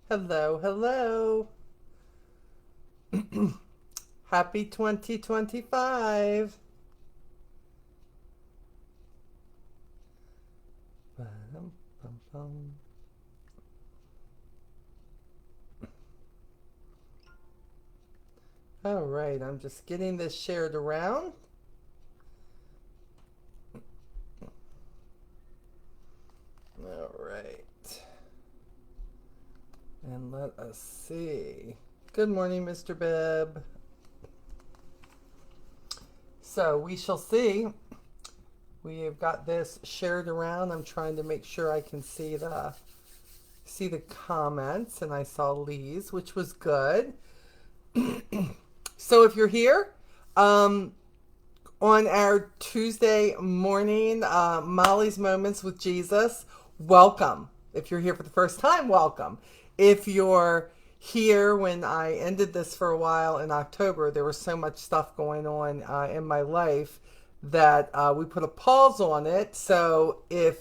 Hello, hello. Happy 2025. Bum, bum, bum. All right, I'm just getting this shared around. All right. And let us see. Good morning, Mr. Bibb. So we shall see. We have got this shared around. I'm trying to make sure I can see the comments, and I saw Lee's, which was good. So if you're here, on our Tuesday morning, Molly's Moments with Jesus, welcome. If you're here for the first time, welcome. If you're here when I ended this for a while in October, there was so much stuff going on in my life that we put a pause on it. So if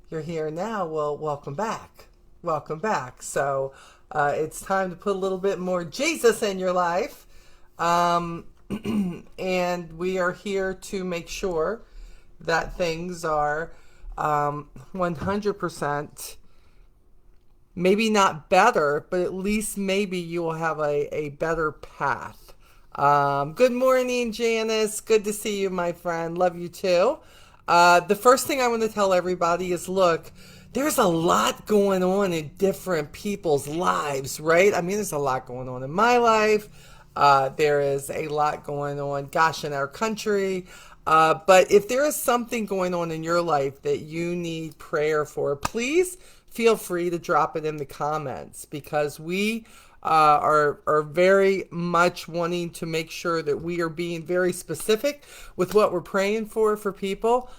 you're here now, well, welcome back. Welcome back. So it's time to put a little bit more Jesus in your life. And we are here to make sure that things are 100%, maybe not better, but at least maybe you will have a better path. Good morning, Janice. Good to see you, my friend. Love you too. The first thing I want to tell everybody is look, there's a lot going on in different people's lives, right? I mean, there's a lot going on in my life. There is a lot going on, gosh, in our country. But if there is something going on in your life that you need prayer for, please feel free to drop it in the comments because we are very much wanting to make sure that we are being very specific with what we're praying for people.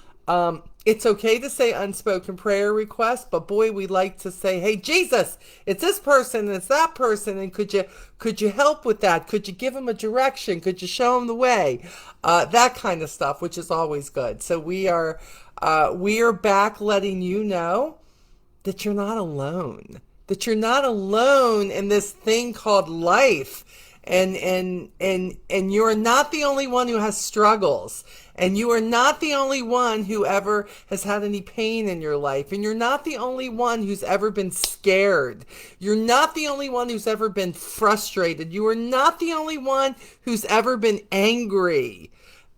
It's okay to say unspoken prayer requests, but boy, we like to say, "Hey, Jesus, it's this person, it's that person, and could you help with that? Could you give them a direction? Could you show them the way?" That kind of stuff, which is always good. So we are back, letting you know that you're not alone. That you're not alone in this thing called life. And you're not the only one who has struggles. And you are not the only one who ever has had any pain in your life. And you're not the only one who's ever been scared. You're not the only one who's ever been frustrated. You are not the only one who's ever been angry.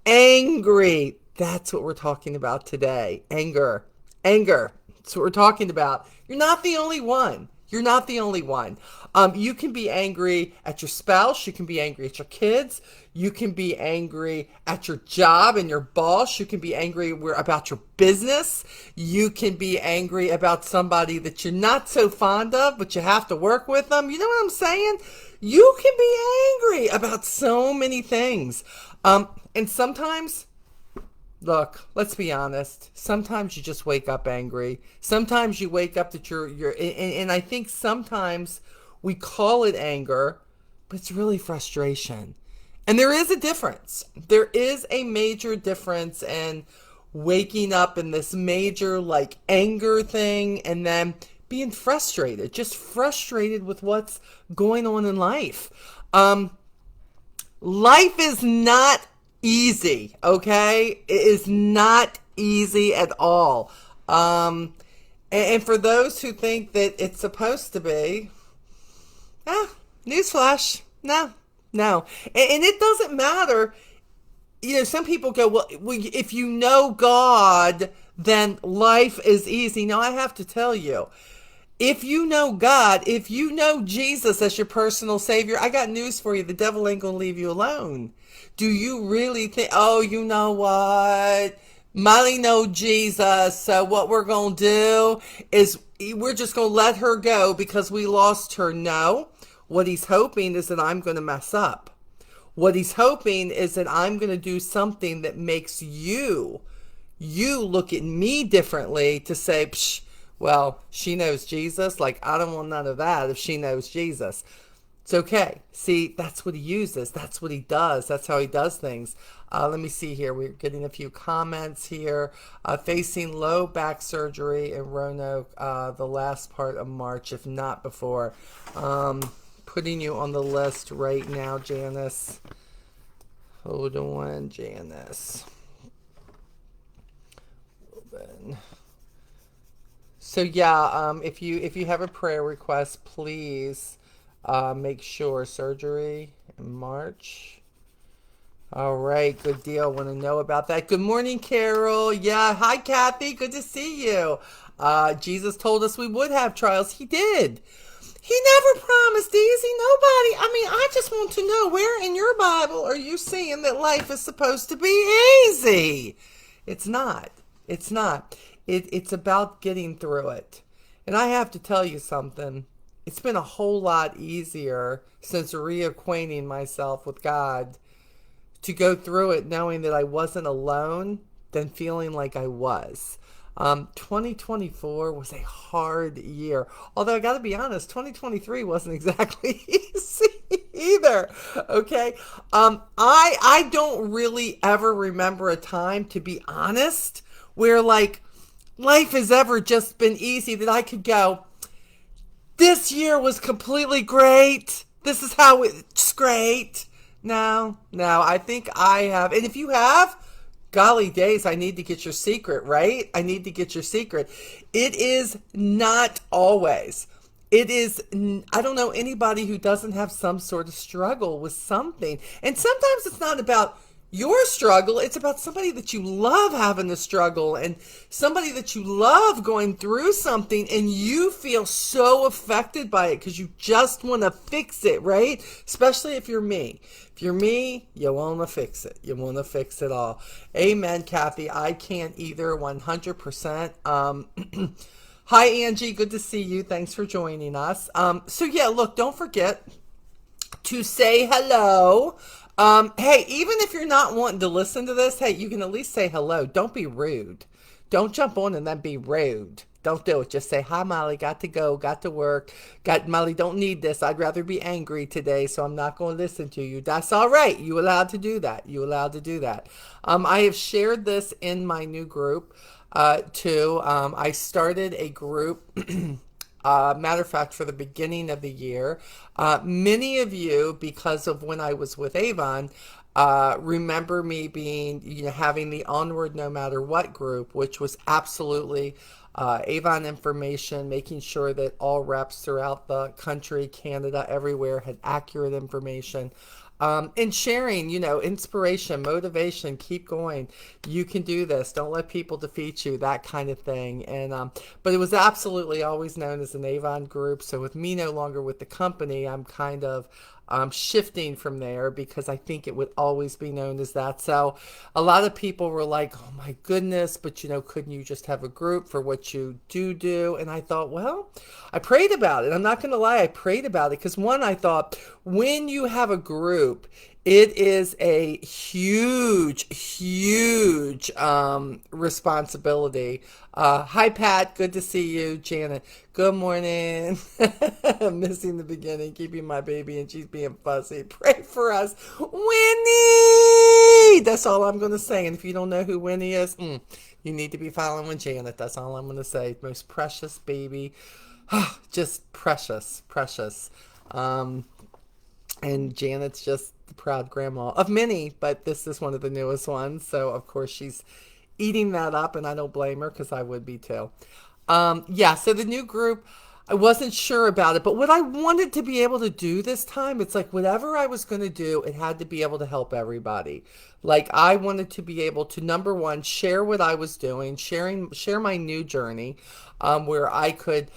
Angry. That's what we're talking about today. Anger. Anger. That's what we're talking about. You're not the only one. You're not the only one. You can be angry at your spouse. You can be angry at your kids. You can be angry at your job and your boss. You can be angry about your business. You can be angry about somebody that you're not so fond of, but you have to work with them. You know what I'm saying? You can be angry about so many things. And sometimes, look, let's be honest. Sometimes you just wake up angry. Sometimes you wake up that and I think sometimes we call it anger, but it's really frustration. And there is a difference. There is a major difference in waking up in this major like anger thing and then being frustrated, just frustrated with what's going on in life. Life is not easy, okay? It is not easy at all. And for those who think that it's supposed to be, newsflash, no, no. And it doesn't matter. You know, some people go, well, if you know God, then life is easy. No, I have to tell you, if you know God, if you know Jesus as your personal Savior, I got news for you. The devil ain't going to leave you alone. Do you really think, oh, you know what? Molly know Jesus, so what we're going to do is we're just going to let her go because we lost her. No. What he's hoping is that I'm going to mess up. What he's hoping is that I'm going to do something that makes you look at me differently to say, psh, well, she knows Jesus. Like, I don't want none of that if she knows Jesus. It's okay. See, that's what he uses. That's what he does. That's how he does things. Let me see here. We're getting a few comments here. Facing low back surgery in Roanoke the last part of March, if not before. Putting you on the list right now, Janice. Hold on, Janice. Open. So yeah, if you have a prayer request, please make sure surgery in March. All right, good deal. Want to know about that? Good morning, Carol. Yeah, hi, Kathy. Good to see you. Jesus told us we would have trials. He did. He never promised easy. Nobody. I mean, I just want to know, where in your Bible are you seeing that life is supposed to be easy? It's not. It's not. It's about getting through it. And I have to tell you something. It's been a whole lot easier since reacquainting myself with God to go through it knowing that I wasn't alone than feeling like I was. 2024 was a hard year. Although I got to be honest, 2023 wasn't exactly easy either. Okay. I don't really ever remember a time, to be honest, where like life has ever just been easy that I could go, this year was completely great. This is how it's great. No, I think I have. And if you have, golly days, I need to get your secret, right? I need to get your secret. It is not always. It is, I don't know anybody who doesn't have some sort of struggle with something. And sometimes it's not about your struggle, it's about somebody that you love having the struggle, and somebody that you love going through something, and you feel so affected by it because you just want to fix it, right? Especially if you're me. If you're me, you want to fix it. You want to fix it all. Amen, Kathy. I can't either, 100%. Hi, Angie. Good to see you. Thanks for joining us. So yeah, look, don't forget to say hello. Hey, even if you're not wanting to listen to this, hey, you can at least say hello. Don't be rude. Don't jump on and then be rude. Don't do it. Just say, hi, Molly, got to go, got to work. Molly, don't need this. I'd rather be angry today, so I'm not going to listen to you. That's all right. You allowed to do that. You allowed to do that. I have shared this in my new group, too. I started a group matter of fact, for the beginning of the year. Many of you, because of when I was with Avon, remember me being, having the Onward No Matter What group, which was absolutely Avon information, making sure that all reps throughout the country, Canada, everywhere had accurate information. And sharing, inspiration, motivation, keep going. You can do this. Don't let people defeat you, that kind of thing. And, but it was absolutely always known as an Avon group. So with me no longer with the company, I'm kind of shifting from there because I think it would always be known as that. So a lot of people were like, oh my goodness, but couldn't you just have a group for what you do? And I thought, well, I prayed about it. I'm not going to lie. I prayed about it because one, I thought when you have a group, it is a huge responsibility. Hi, Pat. Good to see you. Janet. Good morning. Missing the beginning, keeping my baby, and she's being fussy. Pray for us. Winnie! That's all I'm going to say. And if you don't know who Winnie is, you need to be following Janet. That's all I'm going to say. Most precious baby. Just precious. And Janet's just the proud grandma of many, but this is one of the newest ones. So, of course, she's eating that up, and I don't blame her because I would be too. Yeah, so the new group, I wasn't sure about it, but what I wanted to be able to do this time, it's like whatever I was going to do, it had to be able to help everybody. Like I wanted to be able to, number one, share what I was doing, share my new journey, where I could,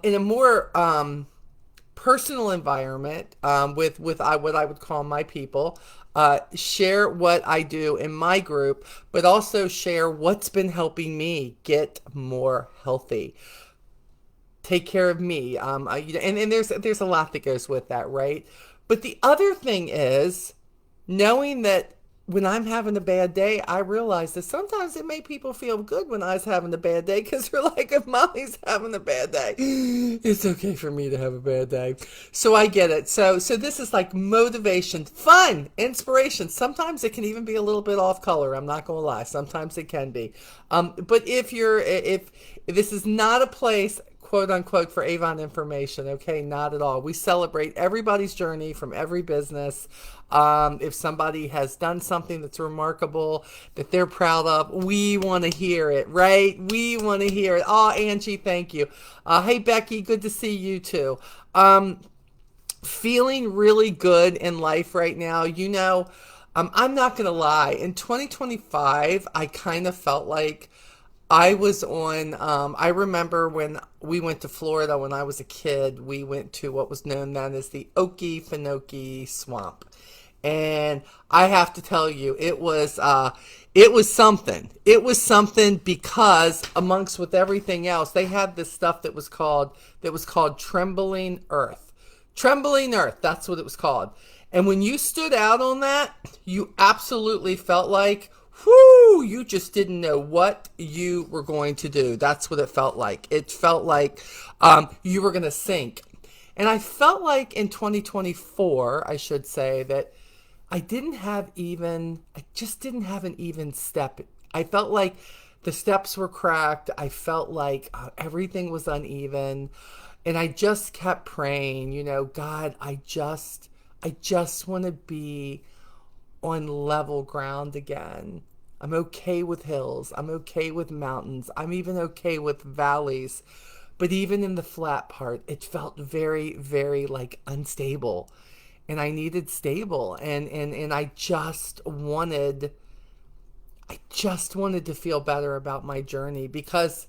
in a more personal environment, with what I would call my people, share what I do in my group, but also share what's been helping me get more healthy, take care of me. And there's a lot that goes with that, right? But the other thing is knowing that when I'm having a bad day, I realize that sometimes it made people feel good when I was having a bad day because they're like, if mommy's having a bad day, it's okay for me to have a bad day. So I get it. So this is like motivation, fun, inspiration. Sometimes it can even be a little bit off color. I'm not going to lie. Sometimes it can be. But if this is not a place, quote unquote, for Avon information, okay? Not at all. We celebrate everybody's journey from every business. If somebody has done something that's remarkable, that they're proud of, we want to hear it, right? We want to hear it. Oh, Angie, thank you. Hey, Becky, good to see you too. Feeling really good in life right now. I'm not going to lie. In 2025, I kind of felt like I was on, I remember when we went to Florida when I was a kid, we went to what was known then as the Okefenokee Swamp. And I have to tell you, it was something. It was something because amongst with everything else, they had this stuff that was called Trembling Earth. Trembling Earth, that's what it was called. And when you stood out on that, you absolutely felt like, whoo, you just didn't know what you were going to do. That's what it felt like. It felt like you were going to sink. And I felt like in 2024, I should say, that I just didn't have an even step. I felt like the steps were cracked. I felt like everything was uneven. And I just kept praying, God, I just want to be on level ground again. I'm okay with hills. I'm okay with mountains. I'm even okay with valleys. But even in the flat part, it felt very, very like unstable. And I needed stable. And I just wanted to feel better about my journey because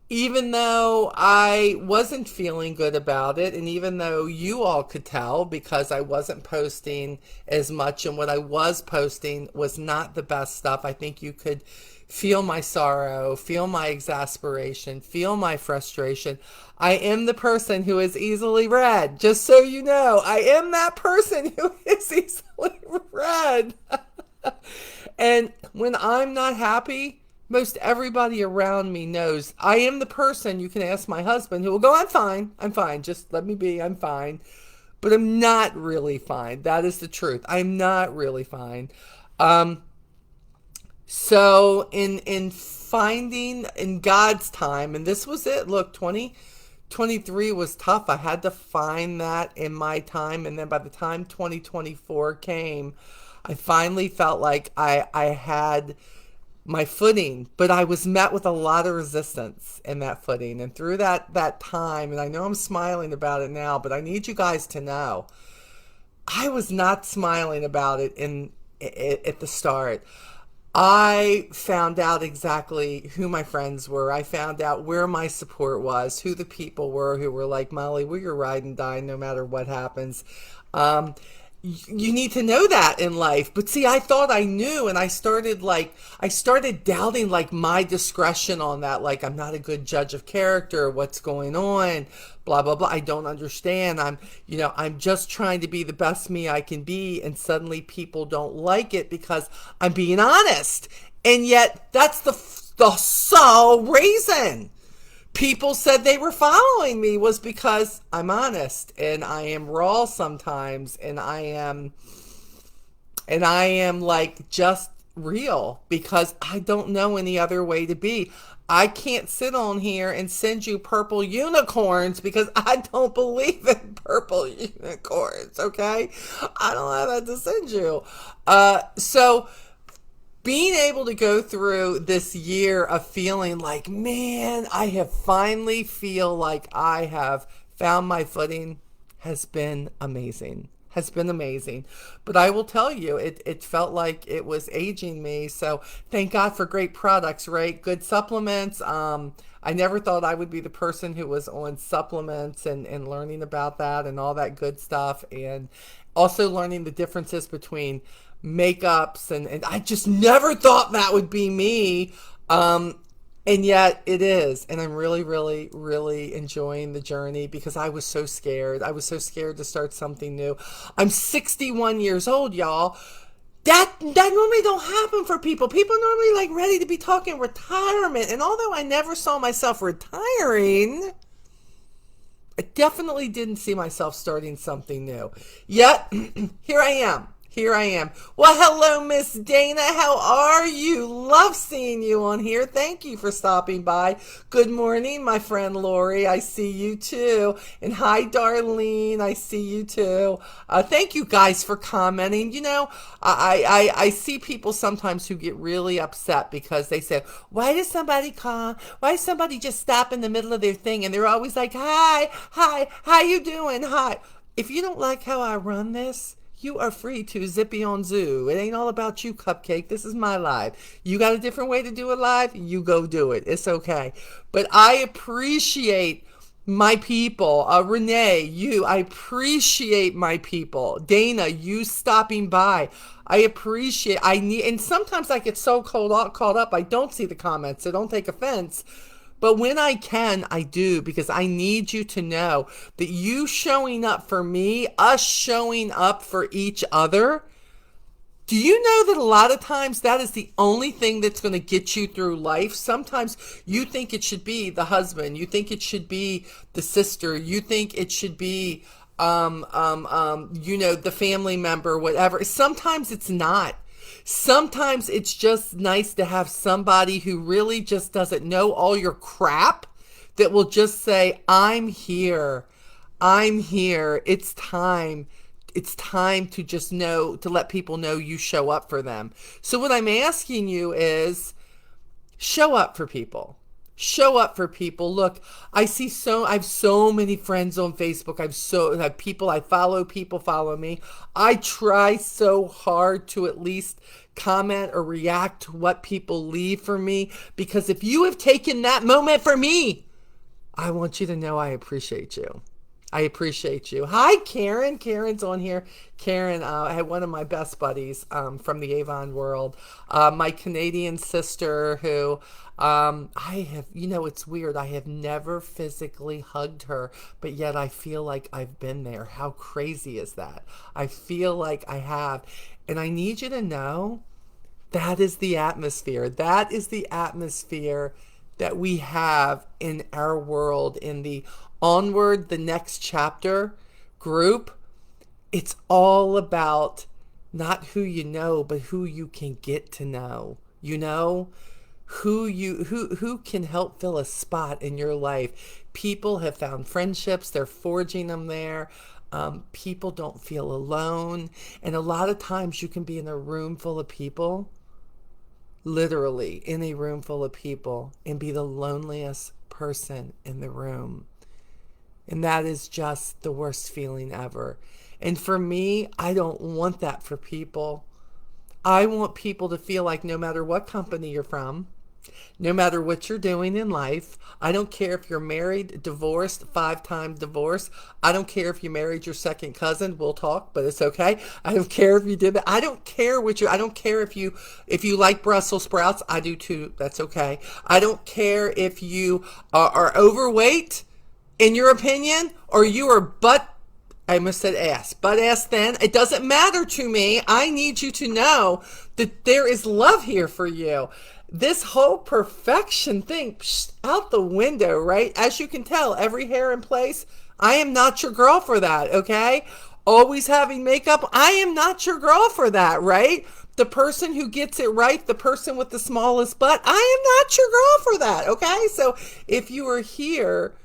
even though I wasn't feeling good about it, and even though you all could tell because I wasn't posting as much, and what I was posting was not the best stuff, I think you could feel my sorrow, feel my exasperation, feel my frustration. I am the person who is easily read, just so you know. I am that person who is easily read. And when I'm not happy, most everybody around me knows I am the person. You can ask my husband who will go, I'm fine, just let me be, I'm fine. But I'm not really fine. That is the truth. I'm not really fine. So in finding in God's time, and this was it, look, 2023 was tough. I had to find that in my time. And then by the time 2024 came, I finally felt like I had my footing, but I was met with a lot of resistance in that footing. And through that time, and I know I'm smiling about it now, but I need you guys to know, I was not smiling about it at the start. I found out exactly who my friends were. I found out where my support was, who the people were who were like, Molly, we're your ride and die no matter what happens. You need to know that in life. But see, I thought I knew, and I started doubting like my discretion on that. Like, I'm not a good judge of character. What's going on? Blah, blah, blah. I don't understand. I'm just trying to be the best me I can be. And suddenly people don't like it because I'm being honest. And yet that's the sole reason people said they were following me was because I'm honest and I am raw sometimes, and I am like just real because I don't know any other way to be. I can't sit on here and send you purple unicorns because I don't believe in purple unicorns, okay? I don't have that to send you. So being able to go through this year of feeling like, man, I have finally feel like I have found my footing has been amazing. But I will tell you, it felt like it was aging me. So thank God for great products, right? Good supplements. I never thought I would be the person who was on supplements and learning about that and all that good stuff. And also learning the differences between makeups, and I just never thought that would be me. And yet it is. And I'm really, really, really enjoying the journey because I was so scared. I was so scared to start something new. I'm 61 years old, y'all. That normally don't happen for people. People normally like ready to be talking retirement. And although I never saw myself retiring, I definitely didn't see myself starting something new. Yet, here I am. Here I am. Well, hello, Miss Dana. How are you? Love seeing you on here. Thank you for stopping by. Good morning, my friend Lori. I see you too. And hi, Darlene. I see you too. Thank you guys for commenting. You know, I see people sometimes who get really upset because they say, why does somebody call? Why does somebody just stop in the middle of their thing? And they're always like, hi, how you doing? Hi. If you don't like how I run this, you are free to zippy on zoo. It ain't all about you, Cupcake. This is my live. You got a different way to do it live? You go do it. It's okay. But I appreciate my people. Renee, I appreciate my people. Dana, you stopping by. And sometimes I get so caught up, I don't see the comments, so don't take offense. But when I can, I do, because I need you to know that you showing up for me, us showing up for each other, do you know that a lot of times that is the only thing that's going to get you through life? Sometimes you think it should be the husband, you think it should be the sister, you think it should be, the family member, whatever. Sometimes it's not. Sometimes it's just nice to have somebody who really just doesn't know all your crap, that will just say, I'm here. I'm here. It's time. It's time to just know, to let people know you show up for them. So what I'm asking you is, show up for people. Show up for people. Look, I have so many friends on Facebook. I have people I follow, people follow me. I try so hard to at least comment or react to what people leave for me, because if you have taken that moment for me, I want you to know I appreciate you. I appreciate you. Hi, Karen. Karen's on here. Karen, I had one of my best buddies from the Avon world, my Canadian sister who it's weird. I have never physically hugged her, but yet I feel like I've been there. How crazy is that? I feel like I have. And I need you to know that is the atmosphere. That is the atmosphere that we have in our world, in the Onward, the Next Chapter group. It's all about not who you know, but who you can get to know. You know, who can help fill a spot in your life. People have found friendships, they're forging them there. People don't feel alone. And a lot of times you can be in a room full of people, literally in a room full of people, and be the loneliest person in the room. And that is just the worst feeling ever. And for me, I don't want that for people. I want people to feel like no matter what company you're from, no matter what you're doing in life, I don't care if you're married, divorced, 5-time divorce. I don't care if you married your second cousin. We'll talk, but it's okay. I don't care if you did that. I don't care I don't care if you like Brussels sprouts. I do too. That's okay. I don't care if you are overweight, in your opinion, or you are I almost said ass. Butt ass then. It doesn't matter to me. I need you to know that there is love here for you. This whole perfection thing, out the window, right? As you can tell, every hair in place. I am not your girl for that, okay? Always having makeup. I am not your girl for that, right? The person who gets it right, the person with the smallest butt. I am not your girl for that, okay? So if you are here,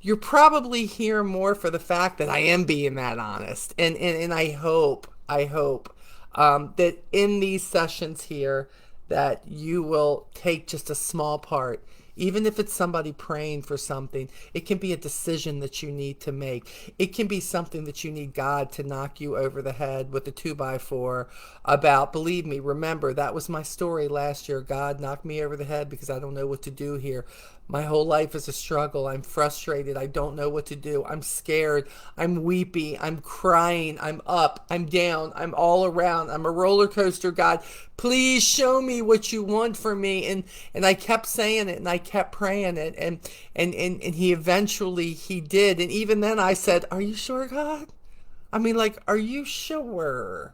you're probably here more for the fact that I am being that honest. And I hope that in these sessions here that you will take just a small part. Even if it's somebody praying for something, it can be a decision that you need to make. It can be something that you need God to knock you over the head with a 2x4 about. Believe me, remember, that was my story last year. God knocked me over the head because I don't know what to do here. My whole life is a struggle. I'm frustrated. I don't know what to do. I'm scared. I'm weepy. I'm crying. I'm up. I'm down. I'm all around. I'm a roller coaster. God, please show me what you want for me. And I kept saying it and I kept praying it. And he eventually, he did. And even then I said, are you sure, God? I mean, like, are you sure?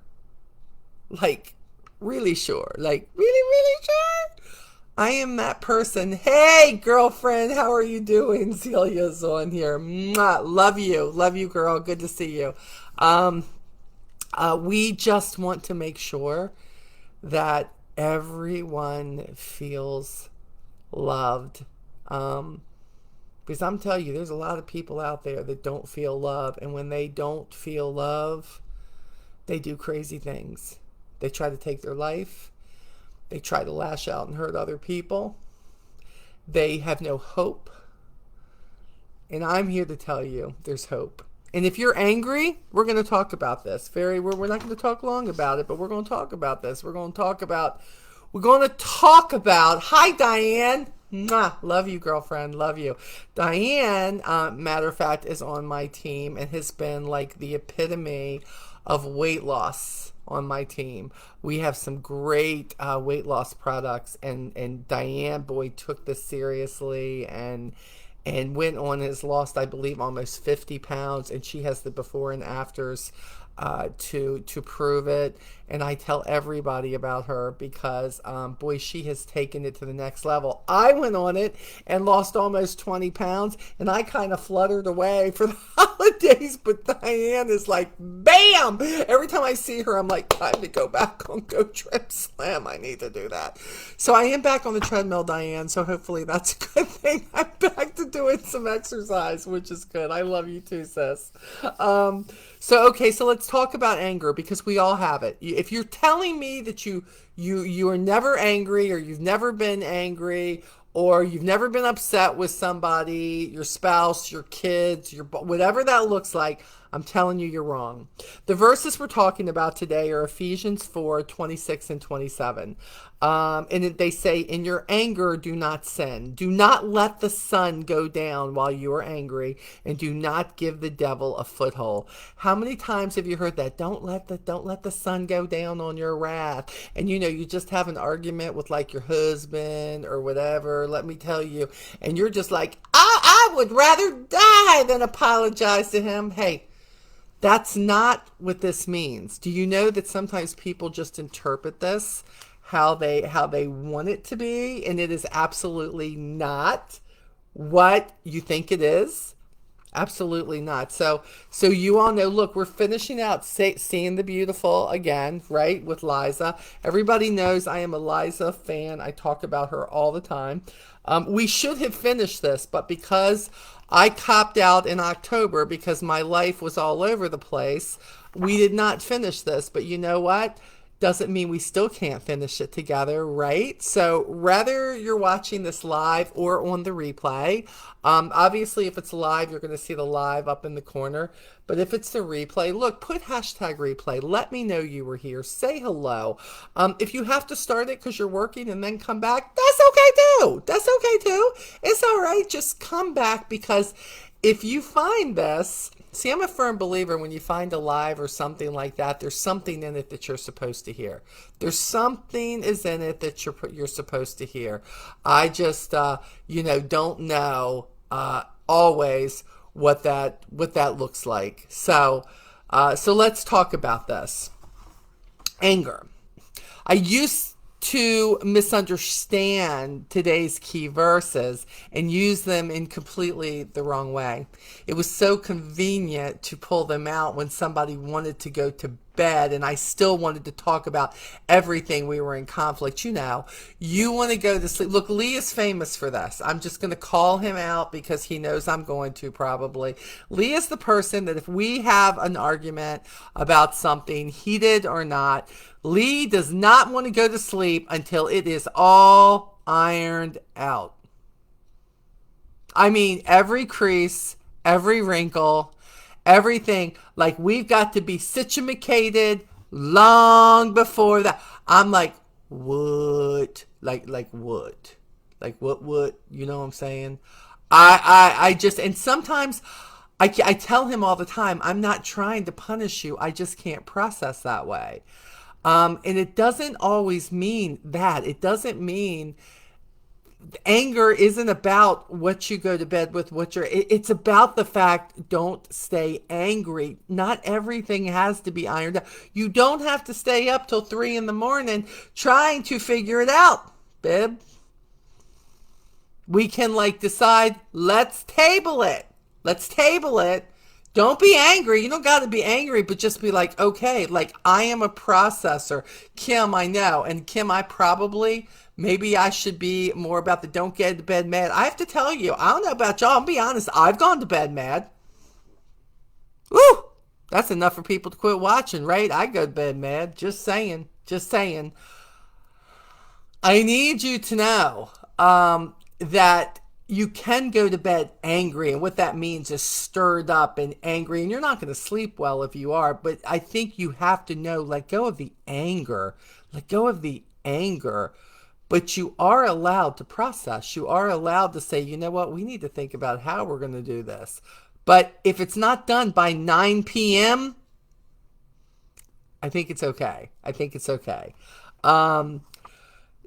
Like, really sure. Like, really, really sure? I am that person. Hey, girlfriend, how are you doing? Celia's on here. Mwah. Love you. Love you, girl. Good to see you. Um, we just want to make sure that everyone feels loved. Um, because I'm telling you, there's a lot of people out there that don't feel love. And when they don't feel love, they do crazy things. They try to take their life. They try to lash out and hurt other people. They have no hope. And I'm here to tell you there's hope. And if you're angry, we're going to talk about this. We're not going to talk long about it, but we're going to talk about this. We're going to talk about, hi, Diane. Mwah. Love you, girlfriend. Love you. Diane, matter of fact, is on my team and has been like the epitome of weight loss on my team. We have some great weight loss products, and Diane, boy, took this seriously and went on, has lost, I believe, almost 50 pounds, and she has the before and afters to prove it. And I tell everybody about her because, boy, she has taken it to the next level. I went on it and lost almost 20 pounds, and I kind of fluttered away for the holidays, but Diane is like, bam! Every time I see her, I'm like, time to go back on Go Trip Slam. I need to do that. So I am back on the treadmill, Diane, so hopefully that's a good thing. I'm back to doing some exercise, which is good. I love you too, sis. So let's talk about anger, because we all have it. If you're telling me that you are never angry, or you've never been angry, or you've never been upset with somebody, your spouse, your kids, whatever that looks like, I'm telling you, you're wrong. The verses we're talking about today are Ephesians 4:26 and 27. They say, in your anger, do not sin. Do not let the sun go down while you are angry, and do not give the devil a foothold. How many times have you heard that? Don't let the sun go down on your wrath. And you just have an argument with like your husband or whatever, let me tell you, and you're just like, I would rather die than apologize to him. Hey, that's not what this means. Do you know that sometimes people just interpret this how they want it to be, and it is absolutely not what you think it is? Absolutely not. So you all know, look, we're finishing out Seeing the Beautiful again, right, with Liza. Everybody knows I am a Liza fan. I talk about her all the time. We should have finished this, but because I copped out in October because my life was all over the place, we did not finish this. But you know what? Doesn't mean we still can't finish it together, right? So whether you're watching this live or on the replay, obviously if it's live, you're going to see the live up in the corner. But if it's the replay, look, put hashtag replay. Let me know you were here. Say hello. If you have to start it because you're working and then come back, that's okay too. That's okay too. It's all right. Just come back, because if you find this, see, I'm a firm believer when you find a live or something like that, there's something in it that you're supposed to hear. There's something is in it that you're supposed to hear. I just, don't know always what that looks like. So let's talk about this. Anger. I used to misunderstand today's key verses and use them in completely the wrong way. It was so convenient to pull them out when somebody wanted to go to bed, and I still wanted to talk about everything. We were in conflict. You want to go to sleep. Look, Lee is famous for this. I'm just going to call him out because he knows I'm going to probably. Lee is the person that if we have an argument about something, heated or not, Lee does not want to go to sleep until it is all ironed out. I mean, every crease, every wrinkle, everything. Like, we've got to be situated long before that. I'm like, what? Like what? Like what? You know what I'm saying? I just, and sometimes I tell him all the time, I'm not trying to punish you. I just can't process that way. And it doesn't always mean that. It doesn't mean anger isn't about what you go to bed with, it's about the fact, don't stay angry. Not everything has to be ironed out. You don't have to stay up till 3 in the morning trying to figure it out, babe. We can decide, let's table it. Let's table it. Don't be angry. You don't got to be angry, but just be like, okay, I am a processor. Kim, I know. And Kim, maybe I should be more about the don't get to bed mad. I have to tell you, I don't know about y'all. I'll be honest. I've gone to bed mad. Woo! That's enough for people to quit watching, right? I go to bed mad. Just saying. Just saying. I need you to know that you can go to bed angry, and what that means is stirred up and angry, and you're not going to sleep well if you are, but I think you have to know, let go of the anger. Let go of the anger. But you are allowed to process. You are allowed to say, you know what, we need to think about how we're going to do this. But if it's not done by 9 p.m., I think it's okay. I think it's okay.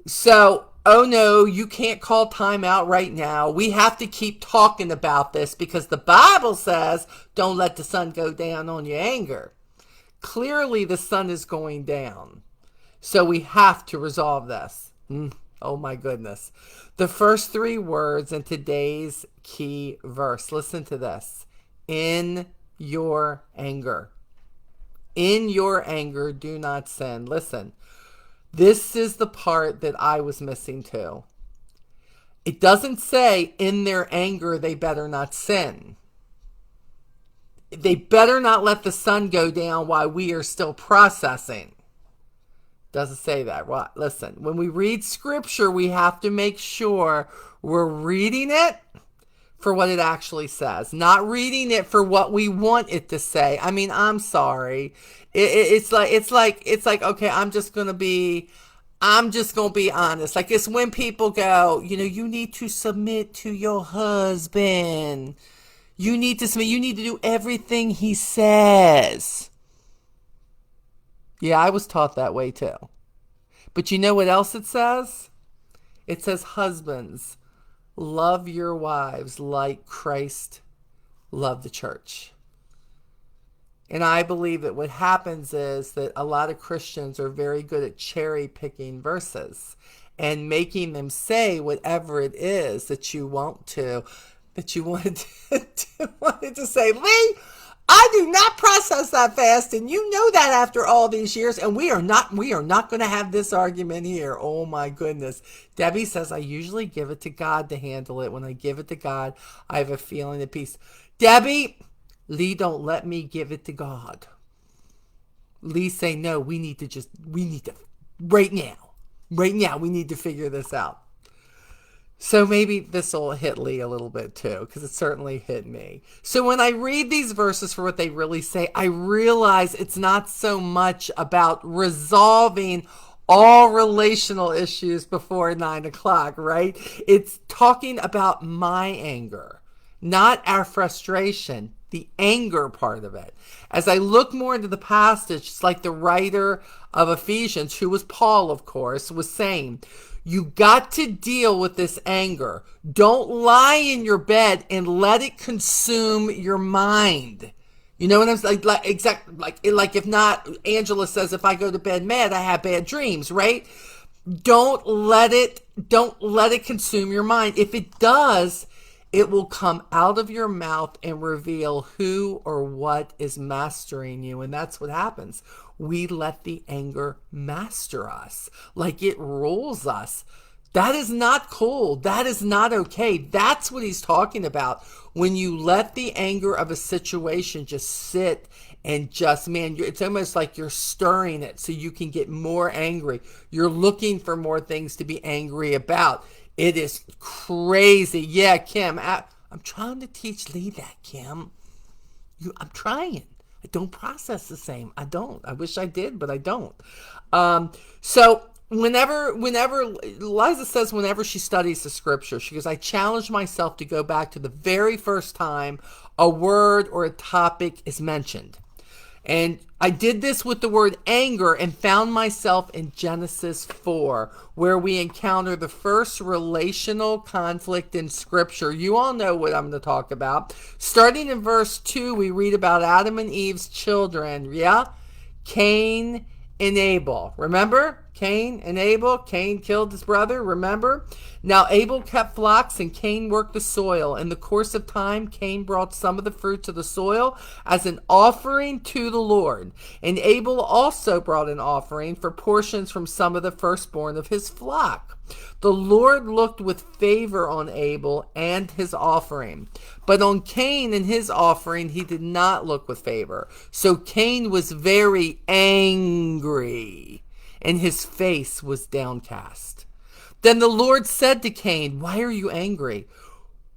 So, oh no, you can't call time out right now. We have to keep talking about this because the Bible says, don't let the sun go down on your anger. Clearly, the sun is going down. So we have to resolve this. Oh my goodness. The first 3 words in today's key verse. Listen to this. In your anger. In your anger, do not sin. Listen. This is the part that I was missing too. It doesn't say in their anger they better not sin. They better not let the sun go down while we are still processing. Doesn't say that. Right? Listen, when we read scripture, we have to make sure we're reading it for what it actually says, not reading it for what we want it to say. I mean, I'm sorry. It's like, okay, I'm just going to be honest. Like, it's when people go, you need to submit to your husband. You need to submit. You need to do everything he says. Yeah, I was taught that way too. But you know what else it says? It says, husbands, love your wives like Christ loved the church. And I believe that what happens is that a lot of Christians are very good at cherry picking verses and making them say whatever it is that you wanted to say. Lee, I do not process that fast, and you know that after all these years, and we are not going to have this argument here. Oh my goodness. Debbie says, I usually give it to God to handle it. When I give it to God, I have a feeling of peace. Debbie, Lee, don't let me give it to God. Lee say, no, we need to right now, we need to figure this out. So maybe this will hit Lee a little bit too, because it certainly hit me. So when I read these verses for what they really say, I realize it's not so much about resolving all relational issues before 9 o'clock, right? It's talking about my anger, not our frustration, the anger part of it. As I look more into the passage, it's like the writer of Ephesians, who was Paul, of course, was saying, you got to deal with this anger. Don't lie in your bed and let it consume your mind. You know what I'm saying? Like if not, Angela says, if I go to bed mad, I have bad dreams, right? Don't let it consume your mind. If it does, it will come out of your mouth and reveal who or what is mastering you. And that's what happens. We let the anger master us, like it rules us. That is not cool. That is not okay. That's what he's talking about. When you let the anger of a situation just sit and just, it's almost like you're stirring it so you can get more angry. You're looking for more things to be angry about. It is crazy. Yeah, Kim, I'm trying to teach Lee that, Kim. I'm trying. I don't process the same. I don't. I wish I did, but I don't. So whenever Liza says, whenever she studies the scripture, she goes, I challenge myself to go back to the very first time a word or a topic is mentioned. And I did this with the word anger and found myself in Genesis 4, where we encounter the first relational conflict in Scripture. You all know what I'm going to talk about. Starting in verse 2, we read about Adam and Eve's children. Yeah? Cain and Abel. Remember? Cain and Abel. Cain killed his brother. Remember? Now Abel kept flocks and Cain worked the soil. In the course of time, Cain brought some of the fruits of the soil as an offering to the Lord. And Abel also brought an offering for portions from some of the firstborn of his flock. The Lord looked with favor on Abel and his offering, but on Cain and his offering he did not look with favor. So Cain was very angry, and his face was downcast. Then the Lord said to Cain, "Why are you angry?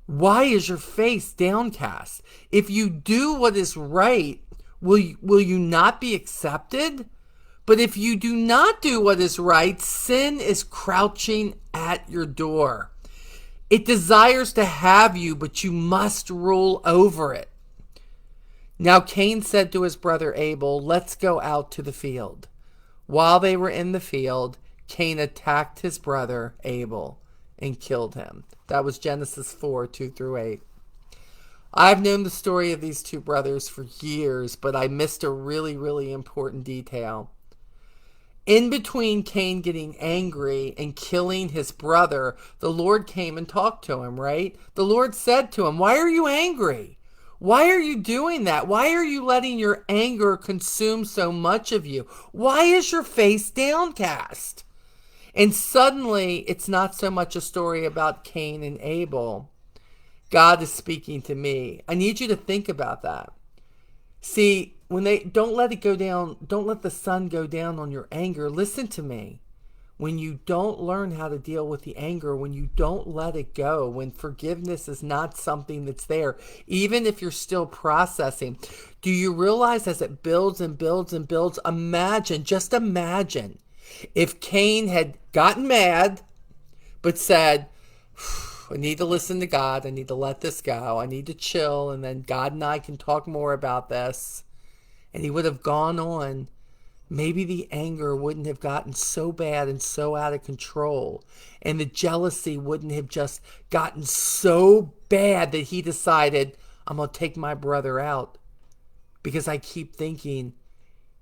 Why is your face downcast? If you do what is right, will you not be accepted? But if you do not do what is right, sin is crouching at your door. It desires to have you, but you must rule over it." Now Cain said to his brother Abel, "Let's go out to the field." While they were in the field, Cain attacked his brother Abel and killed him. That was Genesis 4, 2 through 8. I've known the story of these two brothers for years, but I missed a really, really important detail. In between Cain getting angry and killing his brother, the Lord came and talked to him, right? The Lord said to him, "Why are you angry? Why are you doing that? Why are you letting your anger consume so much of you? Why is your face downcast?" And suddenly, it's not so much a story about Cain and Abel. God is speaking to me. I need you to think about that. See, don't let it go down, don't let the sun go down on your anger. Listen to me. When you don't learn how to deal with the anger, when you don't let it go, when forgiveness is not something that's there, even if you're still processing, do you realize as it builds and builds and builds, just imagine if Cain had gotten mad, but said, "I need to listen to God. I need to let this go. I need to chill. And then God and I can talk more about this." And he would have gone on. Maybe the anger wouldn't have gotten so bad and so out of control. And the jealousy wouldn't have just gotten so bad that he decided, "I'm going to take my brother out." Because I keep thinking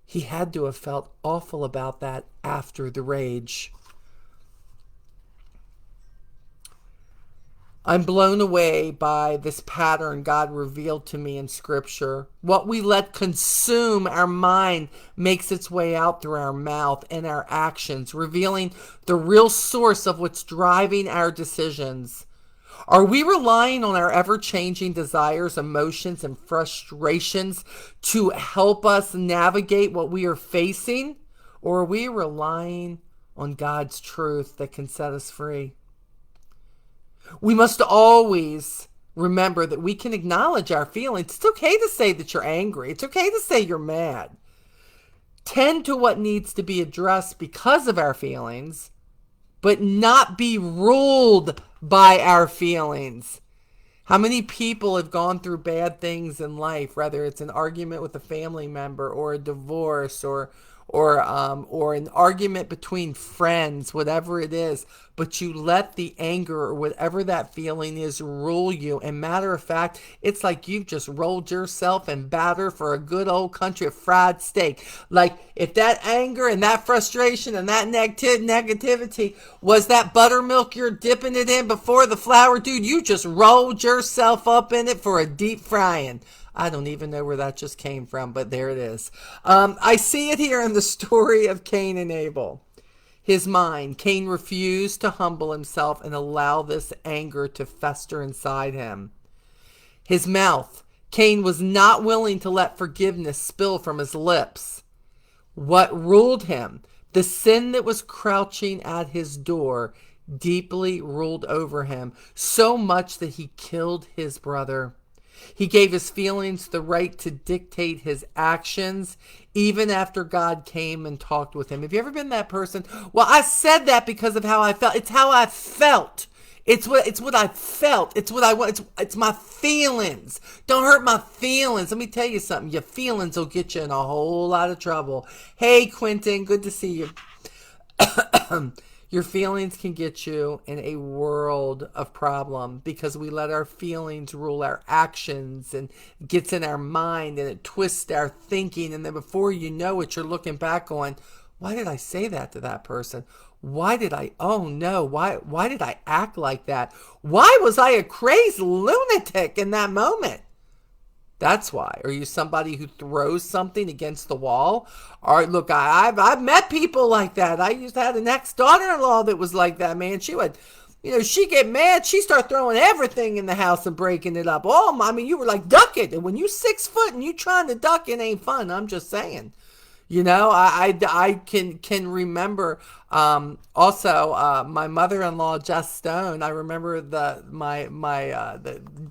he had to have felt awful about that after the rage. I'm blown away by this pattern God revealed to me in Scripture. What we let consume our mind makes its way out through our mouth and our actions, revealing the real source of what's driving our decisions. Are we relying on our ever-changing desires, emotions, and frustrations to help us navigate what we are facing? Or are we relying on God's truth that can set us free? We must always remember that we can acknowledge our feelings. It's okay to say that you're angry. It's okay to say you're mad. Tend to what needs to be addressed because of our feelings, but not be ruled by our feelings. How many people have gone through bad things in life, whether it's an argument with a family member or a divorce or an argument between friends, whatever it is, but you let the anger or whatever that feeling is rule you. And matter of fact, it's like you've just rolled yourself in batter for a good old country of fried steak. Like if that anger and that frustration and that negativity was that buttermilk you're dipping it in before the flour, dude, you just rolled yourself up in it for a deep frying. I don't even know where that just came from, but there it is. I see it here in the story of Cain and Abel. His mind, Cain refused to humble himself and allow this anger to fester inside him. His mouth, Cain was not willing to let forgiveness spill from his lips. What ruled him? The sin that was crouching at his door deeply ruled over him, so much that he killed his brother. He gave his feelings the right to dictate his actions, even after God came and talked with him. Have you ever been that person? Well, I said that because of how I felt. It's how I felt. It's what I felt. It's what I want. It's my feelings. Don't hurt my feelings. Let me tell you something. Your feelings will get you in a whole lot of trouble. Hey, Quentin, good to see you. Your feelings can get you in a world of problem because we let our feelings rule our actions, and it gets in our mind and it twists our thinking. And then before you know it, you're looking back going, why did I say that to that person? Why did I, oh no, why did I act like that? Why was I a crazy lunatic in that moment? That's why. Are you somebody who throws something against the wall? Or look, I've met people like that. I used to have an ex-daughter-in-law that was like that, man. She would, she get mad. She start throwing everything in the house and breaking it up. Oh, I mean, you were like, duck it. And when you 6 foot and you trying to duck, it ain't fun. I'm just saying. I can remember also my mother-in-law Jess Stone. I remember the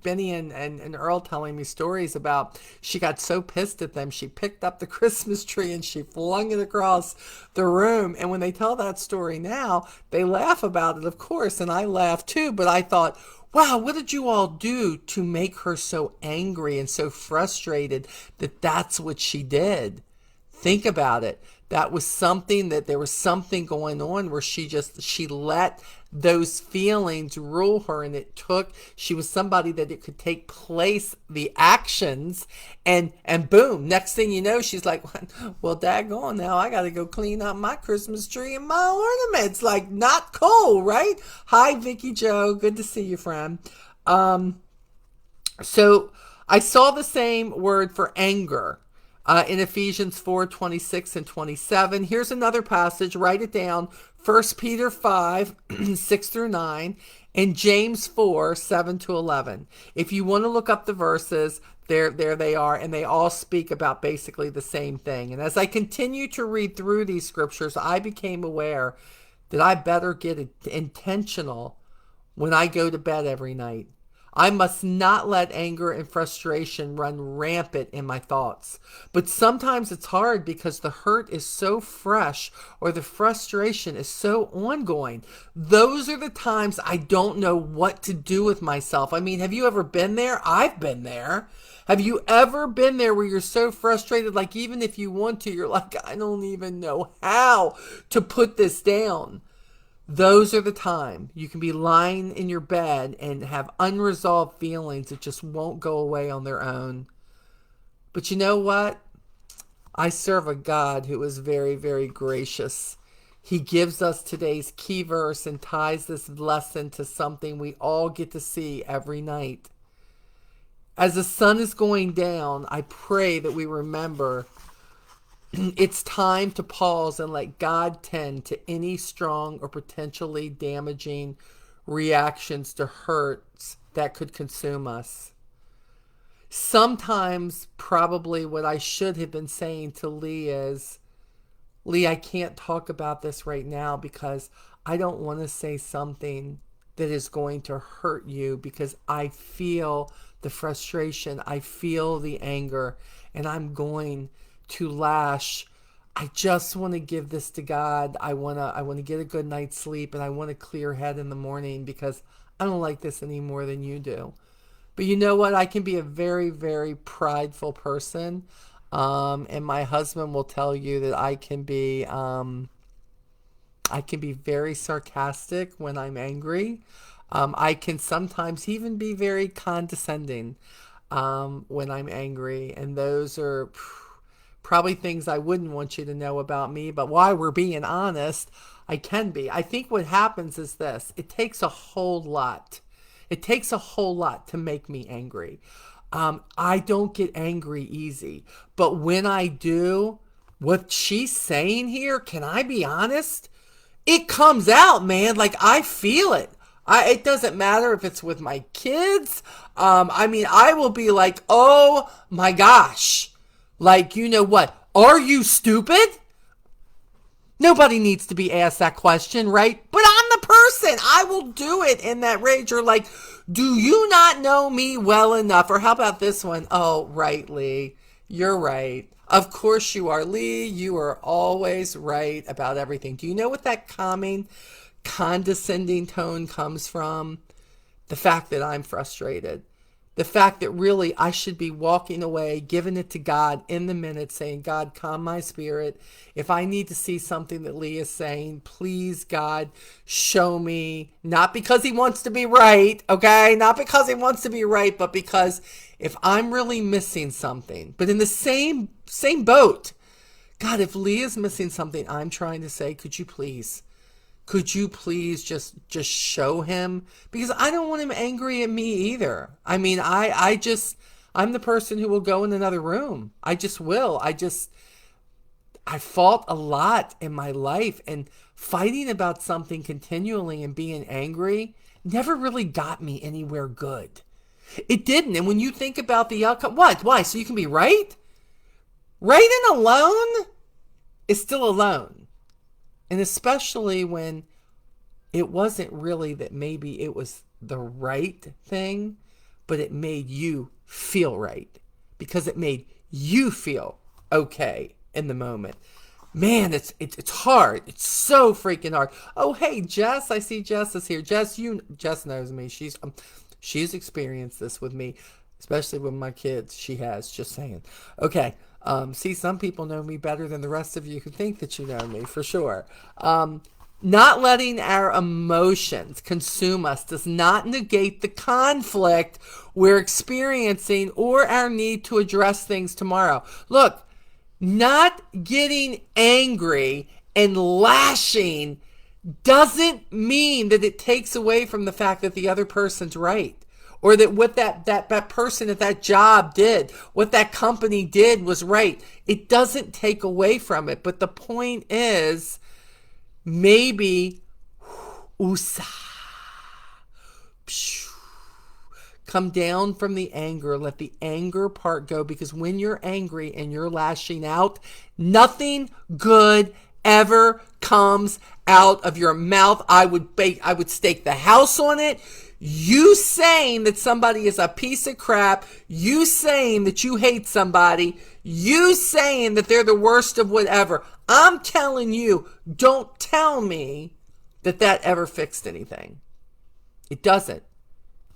Benny and Earl telling me stories about she got so pissed at them she picked up the Christmas tree and she flung it across the room. And when they tell that story now, they laugh about it, of course, and I laugh too. But I thought, wow, what did you all do to make her so angry and so frustrated that that's what she did? Think about it. There was something going on where she let those feelings rule her, and she was somebody that it could take place, the actions, and boom, next thing you know, she's like, well, daggone, now I got to go clean up my Christmas tree and my ornaments. Like, not cool, right? Hi, Vicky Joe. Good to see you, friend. So I saw the same word for anger in Ephesians 4:26 and 27. Here's another passage. Write it down. 1 Peter 5, 6 through 9, and James 4, 7 to 11. If you want to look up the verses, there they are, and they all speak about basically the same thing. And as I continue to read through these scriptures, I became aware that I better get intentional when I go to bed every night. I must not let anger and frustration run rampant in my thoughts. But sometimes it's hard because the hurt is so fresh or the frustration is so ongoing. Those are the times I don't know what to do with myself. I mean, have you ever been there? I've been there. Have you ever been there where you're so frustrated, like even if you want to, you're like, I don't even know how to put this down. Those are the time you can be lying in your bed and have unresolved feelings that just won't go away on their own. But you know what? I serve a God who is very, very gracious. He gives us today's key verse and ties this lesson to something we all get to see every night. As the sun is going down, I pray that we remember it's time to pause and let God tend to any strong or potentially damaging reactions to hurts that could consume us. Sometimes, probably what I should have been saying to Lee is, Lee, I can't talk about this right now because I don't want to say something that is going to hurt you because I feel the frustration, I feel the anger, and I'm going to lash. I just want to give this to God. I want to get a good night's sleep, and I want a clear head in the morning because I don't like this any more than you do. But you know what? I can be a very, very prideful person, and my husband will tell you that I can be very sarcastic when I'm angry. I can sometimes even be very condescending when I'm angry, and those are probably things I wouldn't want you to know about me, but while we're being honest, I can be. I think what happens is this. It takes a whole lot. It takes a whole lot to make me angry. I don't get angry easy, but when I do, what she's saying here, can I be honest? It comes out, man. Like, I feel it. It doesn't matter if it's with my kids. I will be like, oh my gosh. Like, you know what? Are you stupid? Nobody needs to be asked that question, right? But I'm the person. I will do it in that rage. Or like, do you not know me well enough? Or how about this one? Oh, right, Lee. You're right. Of course you are, Lee. You are always right about everything. Do you know what that calming condescending tone comes from the fact that I'm frustrated. The fact that really I should be walking away, giving it to God in the minute, saying, God, calm my spirit. If I need to see something that Lee is saying, please, God, show me. Not because he wants to be right, okay? Not because he wants to be right, but because if I'm really missing something. But in the same boat, God, if Lee is missing something, I'm trying to say, could you please just show him? Because I don't want him angry at me either. I mean, I'm the person who will go in another room. I just will. I fought a lot in my life, and fighting about something continually and being angry never really got me anywhere good. It didn't. And when you think about the outcome, what? Why? So you can be right? Right and alone is still alone. And especially when it wasn't really that maybe it was the right thing, but it made you feel right because it made you feel okay in the moment. Man, it's hard. It's so freaking hard. Oh, hey, Jess, I see Jess is here. Jess knows me. She's experienced this with me, especially with my kids. She has, just saying. Okay. See, some people know me better than the rest of you who think that you know me, for sure. Not letting our emotions consume us does not negate the conflict we're experiencing or our need to address things tomorrow. Look, not getting angry and lashing doesn't mean that it takes away from the fact that the other person's right. Or that what that person at that job did, what that company did was right. It doesn't take away from it. But the point is, maybe, come down from the anger. Let the anger part go. Because when you're angry and you're lashing out, nothing good ever comes out of your mouth. I would stake the house on it. You saying that somebody is a piece of crap, you saying that you hate somebody, you saying that they're the worst of whatever, I'm telling you, don't tell me that ever fixed anything. It doesn't.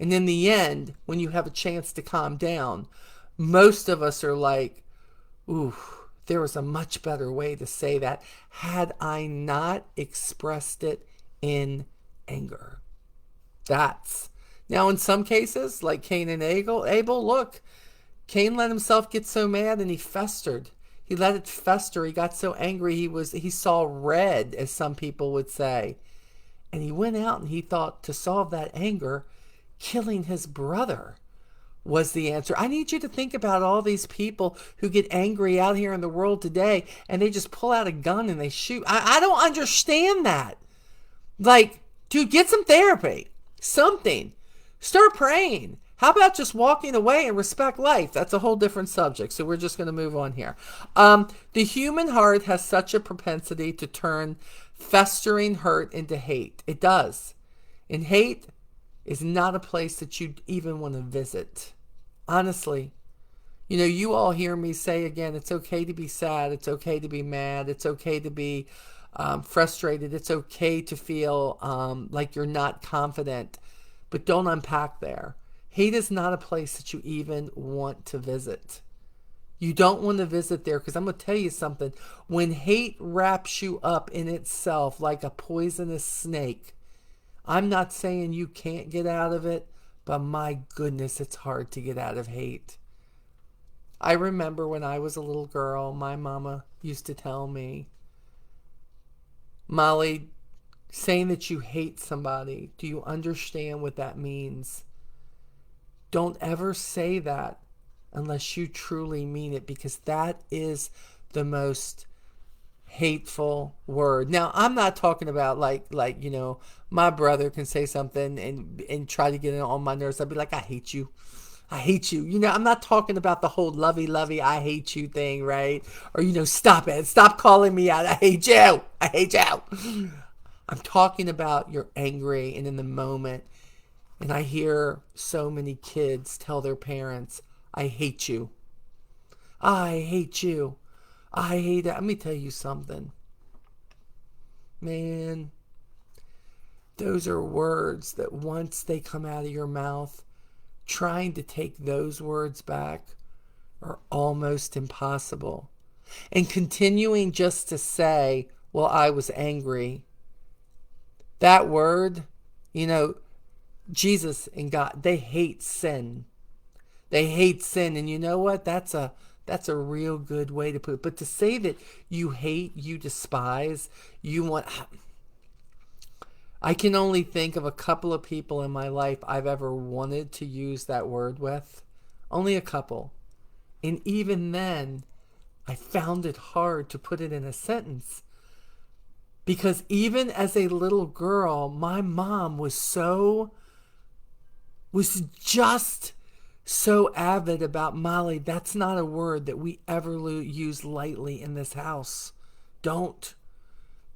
And in the end, when you have a chance to calm down, most of us are like, ooh, there was a much better way to say that had I not expressed it in anger. Now in some cases, like Cain and Abel, look, Cain let himself get so mad and he festered. He let it fester. He got so angry he saw red, as some people would say. And he went out and he thought to solve that anger, killing his brother was the answer. I need you to think about all these people who get angry out here in the world today and they just pull out a gun and they shoot. I don't understand that. Like, dude, get some therapy. Something. Start praying. How about just walking away and respect life? That's a whole different subject, so we're just going to move on here. The human heart has such a propensity to turn festering hurt into hate. It does. And hate is not a place that you even want to visit. Honestly. You know, you all hear me say again, it's okay to be sad. It's okay to be mad. It's okay to be frustrated. It's okay to feel like you're not confident, but don't unpack there. Hate is not a place that you even want to visit. You don't want to visit there because I'm going to tell you something. When hate wraps you up in itself like a poisonous snake, I'm not saying you can't get out of it, but my goodness, it's hard to get out of hate. I remember when I was a little girl, my mama used to tell me, Molly, saying that you hate somebody, do you understand what that means? Don't ever say that unless you truly mean it, because that is the most hateful word. Now, I'm not talking about like you know, my brother can say something and try to get it on my nerves. I'd be like, I hate you. I hate you. You know, I'm not talking about the whole lovey, I hate you thing, right? Or, you know, stop it. Stop calling me out. I hate you. I hate you. I'm talking about you're angry and in the moment. And I hear so many kids tell their parents, I hate you. I hate you. I hate it. Let me tell you something. Man, Those are words that once they come out of your mouth, trying to take those words back are almost impossible. And continuing just to say, well, I was angry. That word, Jesus and God, they hate sin. They hate sin. And you know what? That's a real good way to put it. But to say that you hate, you despise, you want... I can only think of a couple of people in my life I've ever wanted to use that word with. Only a couple. And even then, I found it hard to put it in a sentence. Because even as a little girl, my mom was just so avid about, Molly, that's not a word that we ever use lightly in this house. Don't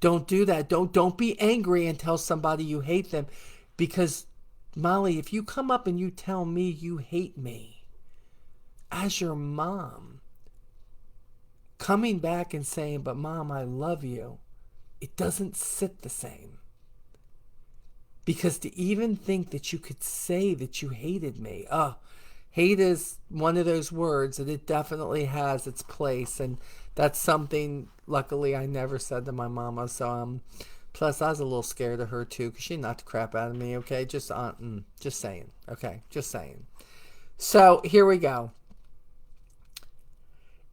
do that. Don't be angry and tell somebody you hate them. Because, Molly, if you come up and you tell me you hate me, as your mom, coming back and saying, but Mom, I love you, it doesn't sit the same. Because to even think that you could say that you hated me, hate is one of those words that it definitely has its place. And that's something, luckily, I never said to my mama. So, plus I was a little scared of her too, because she knocked the crap out of me. Okay, just saying. Okay, just saying. So here we go.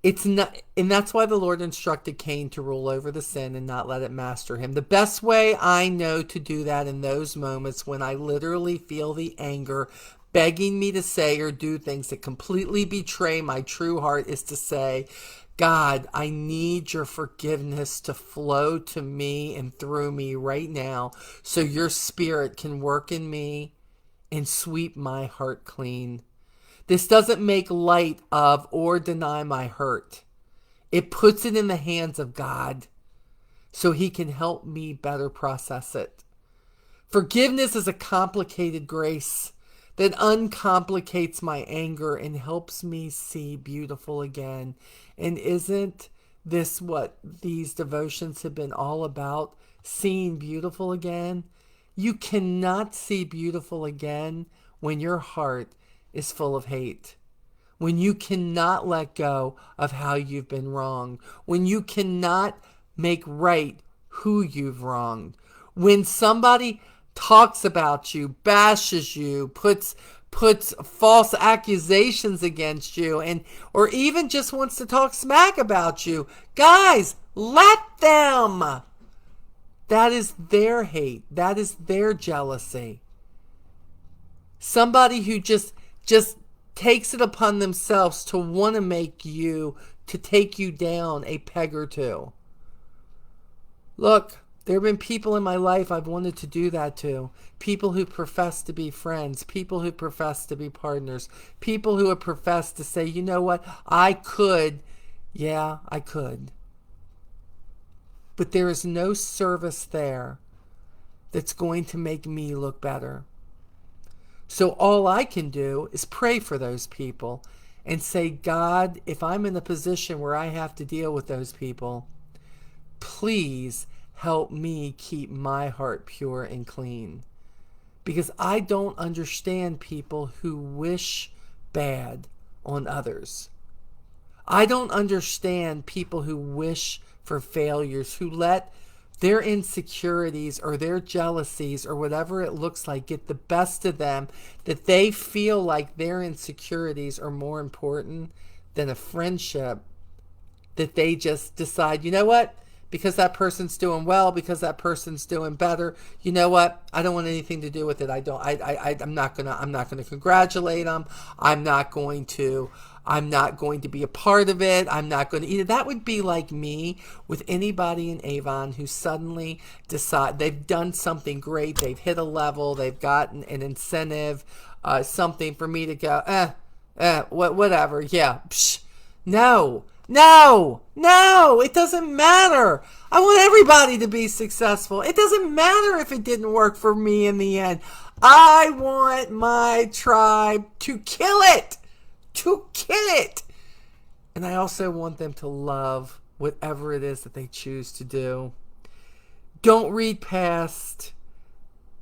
It's not, and that's why the Lord instructed Cain to rule over the sin and not let it master him. The best way I know to do that in those moments when I literally feel the anger begging me to say or do things that completely betray my true heart is to say, God, I need your forgiveness to flow to me and through me right now so your Spirit can work in me and sweep my heart clean. This doesn't make light of or deny my hurt. It puts it in the hands of God so he can help me better process it. Forgiveness is a complicated grace that uncomplicates my anger and helps me see beautiful again. And isn't this what these devotions have been all about? Seeing beautiful again? You cannot see beautiful again when your heart is full of hate. When you cannot let go of how you've been wronged. When you cannot make right who you've wronged. When somebody talks about you, bashes you, puts false accusations against you, and or even just wants to talk smack about you. Guys, let them. That is their hate. That is their jealousy. Somebody who just takes it upon themselves to want to make you, to take you down a peg or two. Look, there have been people in my life I've wanted to do that to. People who profess to be friends. People who profess to be partners. People who have professed to say, you know what, I could. Yeah, I could. But there is no service there that's going to make me look better. So all I can do is pray for those people and say, God, if I'm in a position where I have to deal with those people, please help me keep my heart pure and clean. Because I don't understand people who wish bad on others. I don't understand people who wish for failures, who let their insecurities or their jealousies or whatever it looks like get the best of them, that they feel like their insecurities are more important than a friendship, that they just decide, you know what, because that person's doing well, because that person's doing better, you know what, I don't want anything to do with it. I'm not gonna congratulate them. I'm not going to be a part of it. I'm not going to eat it. That would be like me with anybody in Avon who suddenly decide they've done something great. They've hit a level. They've gotten an incentive, something for me to go, whatever. Yeah. Psh. No, it doesn't matter. I want everybody to be successful. It doesn't matter if it didn't work for me in the end. I want my tribe to kill it. And I also want them to love whatever it is that they choose to do. Don't read past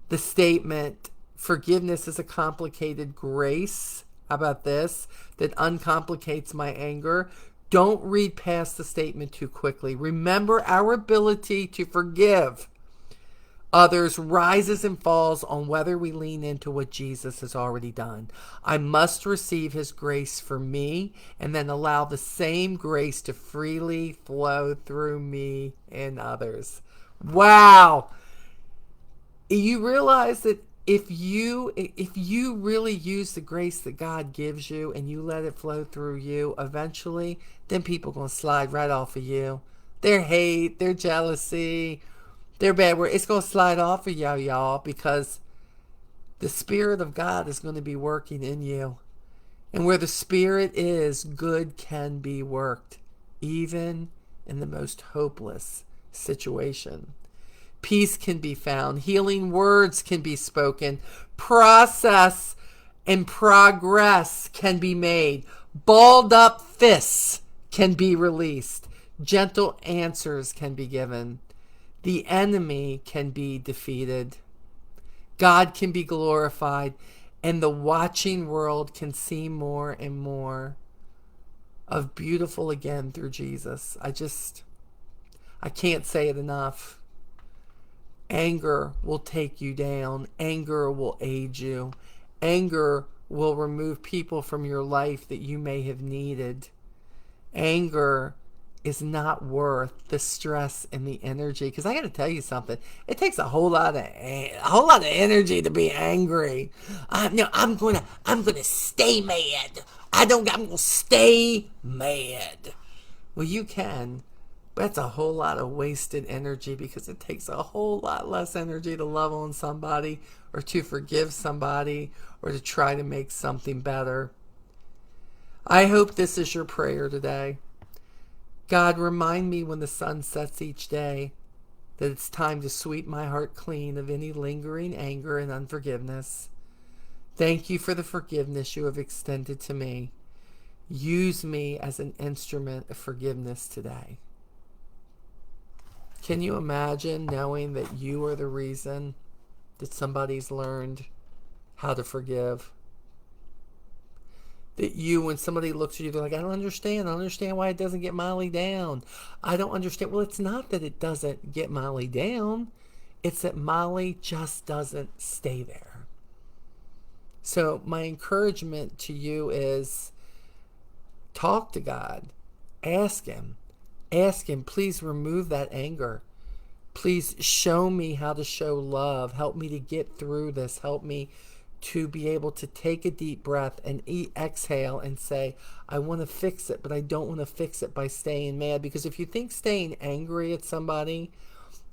The statement, forgiveness is a complicated grace. How about this? That uncomplicates my anger. Don't read past the statement too quickly. Remember, our ability to forgive others rises and falls on whether we lean into what Jesus has already done. I must receive his grace for me and then allow the same grace to freely flow through me and others. Wow. You realize that if you really use the grace that God gives you and you let it flow through you, eventually, then people are going to slide right off of you. Their hate, their jealousy, their bad word, it's going to slide off of y'all, because the Spirit of God is going to be working in you. And where the Spirit is, good can be worked, even in the most hopeless situation. Peace can be found. Healing words can be spoken. Process and progress can be made. Balled up fists can be released. Gentle answers can be given. The enemy can be defeated. God can be glorified. And the watching world can see more and more of beautiful again through Jesus. I can't say it enough. Anger will take you down. Anger will aid you. Anger will remove people from your life that you may have needed. Anger is not worth the stress and the energy. Because I got to tell you something. It takes a whole lot of energy to be angry. I'm gonna stay mad. I'm gonna stay mad. Well, you can. That's a whole lot of wasted energy, because it takes a whole lot less energy to love on somebody or to forgive somebody or to try to make something better. I hope this is your prayer today. God, remind me when the sun sets each day that it's time to sweep my heart clean of any lingering anger and unforgiveness. Thank you for the forgiveness you have extended to me. Use me as an instrument of forgiveness today. Can you imagine knowing that you are the reason that somebody's learned how to forgive? That you, when somebody looks at you, they're like, I don't understand why it doesn't get Molly down. I don't understand. Well, it's not that it doesn't get Molly down. It's that Molly just doesn't stay there. So my encouragement to you is talk to God. Ask him. Ask him, please remove that anger. Please show me how to show love. Help me to get through this. Help me to be able to take a deep breath and exhale and say, I want to fix it, but I don't want to fix it by staying mad. Because if you think staying angry at somebody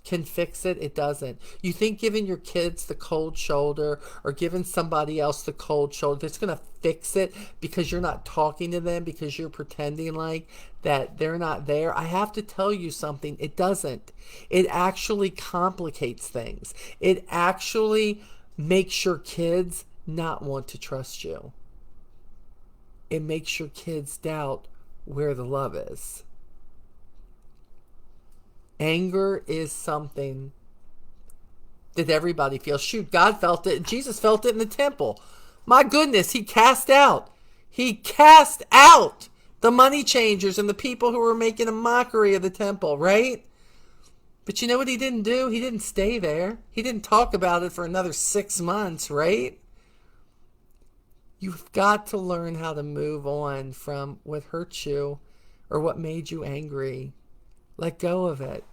can fix it, it doesn't. You think giving your kids the cold shoulder or giving somebody else the cold shoulder, that's going to fix it because you're not talking to them, because you're pretending like that they're not there. I have to tell you something. It doesn't. It actually complicates things. It actually makes your kids not want to trust you. It makes your kids doubt where the love is. Anger is something that everybody feels. Shoot, God felt it. Jesus felt it in the temple. My goodness, he cast out the money changers and the people who were making a mockery of the temple, right? But you know what he didn't do? He didn't stay there. He didn't talk about it for another 6 months, right? You've got to learn how to move on from what hurt you or what made you angry. Let go of it.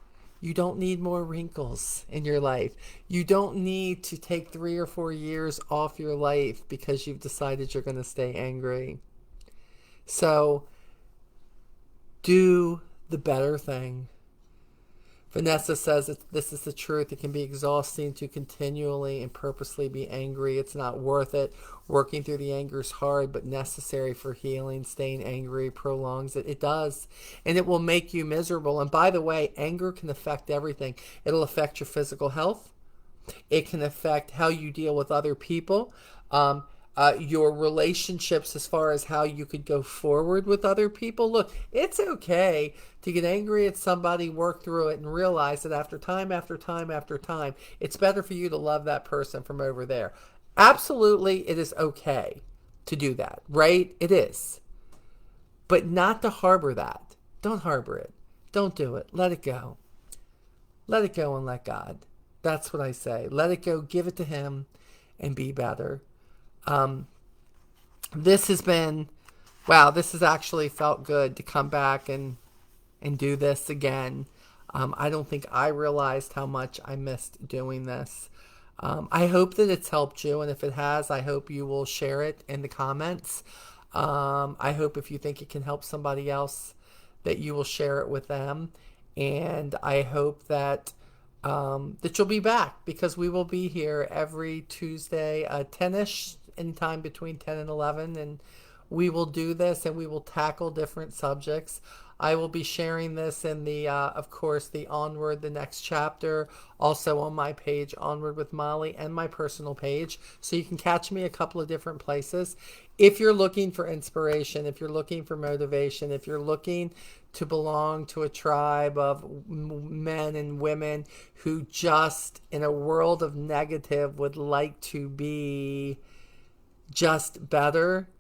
You don't need more wrinkles in your life. You don't need to take 3 or 4 years off your life because you've decided you're going to stay angry. So, do the better thing. Vanessa says that this is the truth. It can be exhausting to continually and purposely be angry. It's not worth it. Working through the anger is hard, but necessary for healing. Staying angry prolongs it. It does. And it will make you miserable. And by the way, anger can affect everything. It'll affect your physical health. It can affect how you deal with other people. your relationships as far as how you could go forward with other people. Look, it's okay to get angry at somebody, work through it, and realize that after time after time after time, it's better for you to love that person from over there. Absolutely, it is okay to do that, right? It is. But not to harbor that. Don't harbor it. Don't do it. Let it go. Let it go and let God. That's what I say. Let it go, give it to Him, and be better. This has been, wow, this has actually felt good to come back and do this again. I don't think I realized how much I missed doing this. I hope that it's helped you, and if it has, I hope you will share it in the comments. I hope if you think it can help somebody else that you will share it with them. And I hope that that you'll be back, because we will be here every Tuesday, 10ish, anytime between 10 and 11, and we will do this and we will tackle different subjects. I will be sharing this in the, of course, the Onward, the Next Chapter, also on my page, Onward with Molly, and my personal page. So you can catch me a couple of different places. If you're looking for inspiration, if you're looking for motivation, if you're looking to belong to a tribe of men and women who just, in a world of negative, would like to be just better,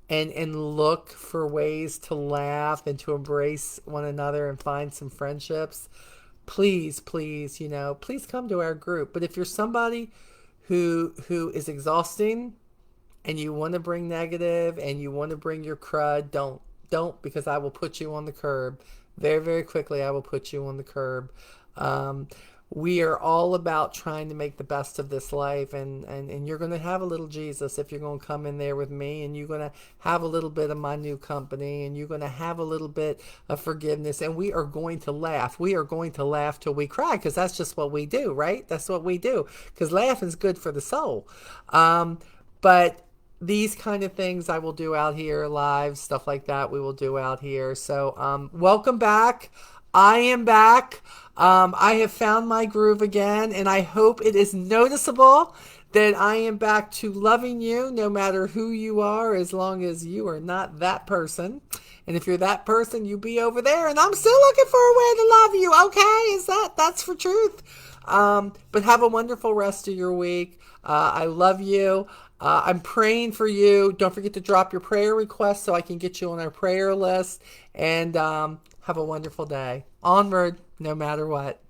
and look for ways to laugh and to embrace one another and find some friendships, please, please, please come to our group. But if you're somebody who is exhausting and you want to bring negative and you want to bring your crud, don't, because I will put you on the curb. Very, very quickly, I will put you on the curb. We are all about trying to make the best of this life, and you're going to have a little Jesus if you're going to come in there with me, and you're going to have a little bit of my new company, and you're going to have a little bit of forgiveness, and we are going to laugh. We are going to laugh till we cry, because that's just what we do, right? That's what we do, because laughing is good for the soul. But these kind of things I will do out here live, stuff like that we will do out here. So welcome back. I am back. I have found my groove again, and I hope it is noticeable that I am back to loving you no matter who you are, as long as you are not that person. And if you're that person, you be over there, and I'm still looking for a way to love you. Okay, that's for truth. But have a wonderful rest of your week. I love you. I'm praying for you. Don't forget to drop your prayer requests so I can get you on our prayer list. And have a wonderful day. Onward, no matter what.